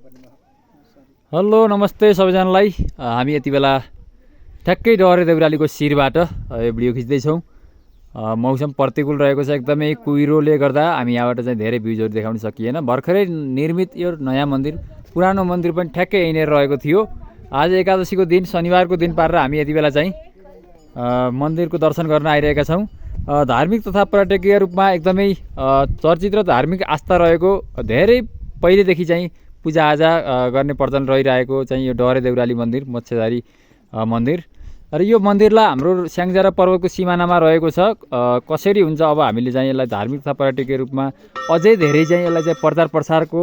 Hello नमस्ते सबैजनालाई। हामी यति बेला ठ्याक्कै डहरे देउरालीको शिरबाट यो भिडियो खिच्दैछौँ। मौसम प्रतिकूल रहेको छ, एकदमै कुहिरोले गर्दा हामी यहाँबाट चाहिँ धेरै भ्युजहरू देखाउन सकिएन। भर्खरै निर्मित यो नयाँ मन्दिर, पुरानो मन्दिर पनि ठ्याक्कै यहीँनिर रहेको थियो। आज एकादशीको दिन, शनिबारको दिन पारेर हामी यति बेला चाहिँ मन्दिरको दर्शन गर्न आइरहेका छौँ। धार्मिक तथा पर्यटकीय रूपमा एकदमै चर्चित र धार्मिक आस्था रहेको, धेरै पहिलेदेखि चाहिँ पूजाआजा गर्ने प्रचलन रहिरहेको चाहिँ यो डहरे देउराली मन्दिर, मत्स्यधारी मन्दिर। र यो मन्दिरलाई हाम्रो स्याङ्जा पर्वतको सिमानामा रहेको छ। कसरी हुन्छ अब हामीले चाहिँ यसलाई धार्मिक तथा पर्यटकीय रूपमा अझै धेरै चाहिँ यसलाई चाहिँ प्रचार प्रसारको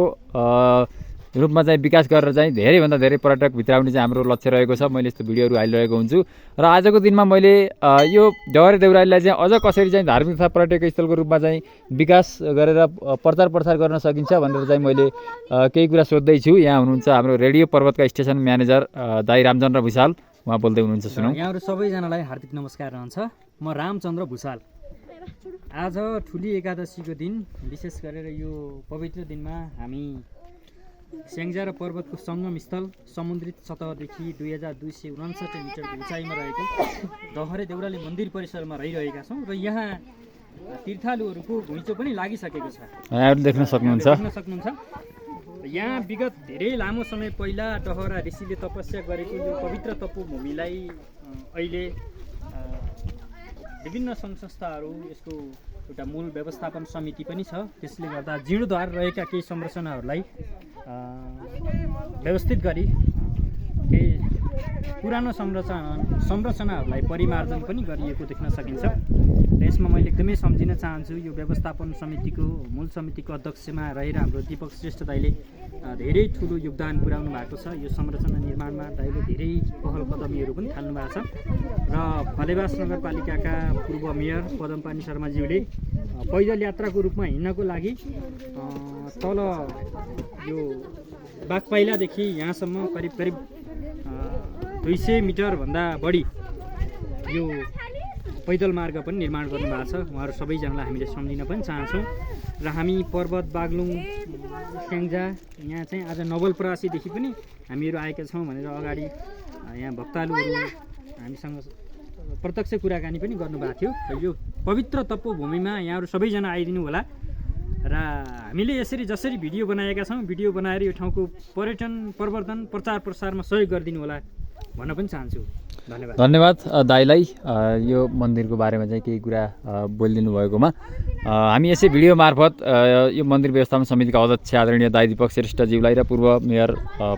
रूपमा चाहिँ विकास गरेर चाहिँ धेरैभन्दा धेरै पर्यटक भित्राउने चाहिँ हाम्रो लक्ष्य रहेको छ। मैले यस्तो भिडियोहरू हालिरहेको हुन्छु र आजको दिनमा मैले यो डहरे देउरालीलाई चाहिँ अझ कसरी चाहिँ धार्मिक तथा पर्यटकीय स्थलको रूपमा चाहिँ विकास गरेर प्रचार प्रसार गर्न सकिन्छ भनेर चाहिँ मैले केही कुरा सोध्दैछु। यहाँ हुनुहुन्छ हाम्रो रेडियो पर्वतका स्टेसन म्यानेजर दाई रामचन्द्र भुषाल, उहाँ बोल्दै हुनुहुन्छ, सुनौँ। यहाँहरू सबैजनालाई हार्दिक नमस्कार रहन्छ। म रामचन्द्र भुषाल। आज ठुली एकादशीको दिन, विशेष गरेर यो पवित्र दिनमा हामी स्याङ्जा पर्वतको सङ्गम स्थल समुद्री सतहदेखि 2269 मिटरको उचाइमा रहेको डहरे देउराली मन्दिर परिसरमा रहिरहेका छौँ र यहाँ तीर्थालुहरूको घुइँचो पनि लागिसकेको छ। यहाँहरू देख्न सक्नुहुन्छ। यहाँ विगत धेरै लामो समय पहिला डहरा ऋषिले तपस्या गरेको यो पवित्र तपोभूमिलाई अहिले विभिन्न सङ्घ संस्थाहरू, यसको एउटा मूल व्यवस्थापन समिति पनि छ। त्यसले गर्दा जीर्णोद्धार रहेका केही संरचनाहरूलाई व्यवस्थित गरी केही पुरानो संरचनाहरूलाई परिमार्जन पनि गरिएको देख्न सकिन्छ। र यसमा मैले एकदमै सम्झिन चाहन्छु यो व्यवस्थापन समितिको मूल समितिको अध्यक्षमा रहेर हाम्रो दीपक श्रेष्ठ दाइले धेरै ठुलो योगदान पुर्याउनु भएको छ। यो संरचना निर्माणमा दाइले धेरै पहल कदमीहरू पनि थाल्नु भएको छ र फलेवास नगरपालिकाका पूर्व मेयर पदमपानी शर्माज्यूले पैदल यात्राको रूपमा हिँड्नको लागि तल यो बागपाइलादेखि यहाँसम्म करिब 200 मिटरभन्दा बढी यो पैदल मार्ग पनि निर्माण गर्नुभएको छ। उहाँहरू सबैजनालाई हामीले सम्झिन पनि चाहन्छौँ। र हामी पर्वत बागलुङ स्याङ्जा यहाँ चाहिँ आज नवलपरासीदेखि पनि हामीहरू आएका छौँ भनेर अगाडि यहाँ भक्तालुहरू हामीसँग प्रत्यक्ष कुराकानी पनि गर्नुभएको थियो। र यो पवित्र तपोभूमिमा यहाँहरू सबैजना आइदिनु होला र हामीले यसरी जसरी भिडियो बनाएका छौँ, भिडियो बनाएर यो ठाउँको पर्यटन प्रवर्धन प्रचार प्रसारमा सहयोग गरिदिनु होला भन्न पनि चाहन्छु। धन्यवाद दाइलाई यो मन्दिरको बारेमा चाहिँ केही कुरा बोलिदिनु भएकोमा। हामी यसै भिडियो मार्फत यो मन्दिर व्यवस्थापन समितिका अध्यक्ष आदरणीय दाई दीपक श्रेष्ठज्यूलाई र पूर्व मेयर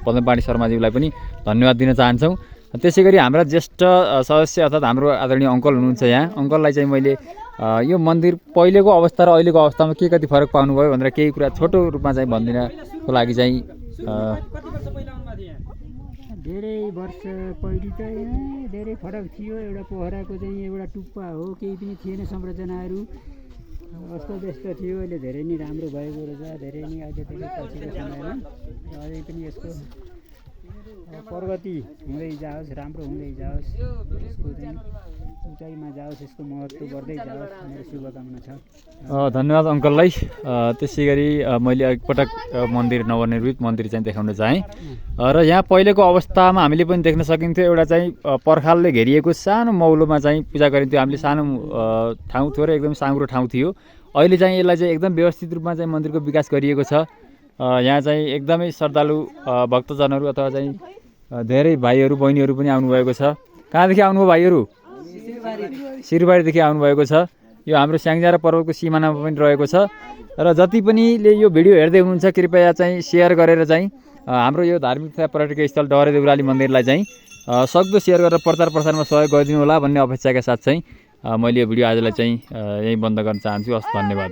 पदमपानी शर्माज्यूलाई पनि धन्यवाद दिन चाहन्छौँ। त्यसै गरी हाम्रा ज्येष्ठ सदस्य अर्थात् हाम्रो आदरणीय अङ्कल हुनुहुन्छ यहाँ, अङ्कललाई चाहिँ मैले यो मन्दिर पहिलेको अवस्था र अहिलेको अवस्थामा के कति फरक पाउनुभयो भनेर केही कुरा छोटो रूपमा चाहिँ भनिदिनको लागि चाहिँ धेरै वर्ष पहिले त यहाँ धेरै फरक थियो। एउटा पोखराको चाहिँ एउटा टुप्पा हो, केही पनि थिएन, संरचनाहरू अस्तव्यस्त थियो। अहिले धेरै नै राम्रो भएको रहेछ, धेरै नै अहिले धेरै पछिको समयमा अझै पनि यसको प्रगति हुँदै जाओस्, राम्रो हुँदै जाओस्, यसको चाहिँ उचाइमा जाओस्, यसको महत्त्व बढ्दै जाओस्, मेरो शुभकामना छ। धन्यवाद अङ्कललाई। त्यसै गरी मैले एकपटक मन्दिर, नवनिर्मित मन्दिर चाहिँ देखाउन चाहेँ र यहाँ पहिलेको अवस्थामा हामीले पनि देख्न सकिन्थ्यो एउटा चाहिँ पर्खालले घेरिएको सानो मौलोमा चाहिँ पूजा गरिन्थ्यो। हामीले सानो ठाउँ थियो र एकदम साँघुरो ठाउँ थियो। अहिले चाहिँ यसलाई चाहिँ एकदम व्यवस्थित रूपमा चाहिँ मन्दिरको विकास गरिएको छ। यहाँ चाहिँ एकदमै श्रद्धालु भक्तजनहरू अथवा चाहिँ धेरै भाइहरू बहिनीहरू पनि आउनुभएको छ। कहाँदेखि आउनुभयो भाइहरू? सिरुबारीदेखि आउनुभएको छ। यो हाम्रो स्याङ्जा पर्वतको सिमानामा पनि रहेको छ र जति पनिले यो भिडियो हेर्दै हुनुहुन्छ कृपया चाहिँ सेयर गरेर चाहिँ हाम्रो यो धार्मिक तथा पर्यटकीय स्थल डहरे देउराली मन्दिरलाई चाहिँ सक्दो सेयर गरेर प्रचार प्रसारमा सहयोग गरिदिनु होला भन्ने अपेक्षाका साथ चाहिँ मैले यो भिडियो आजलाई चाहिँ यहीँ बन्द गर्न चाहन्छु। हस्, धन्यवाद।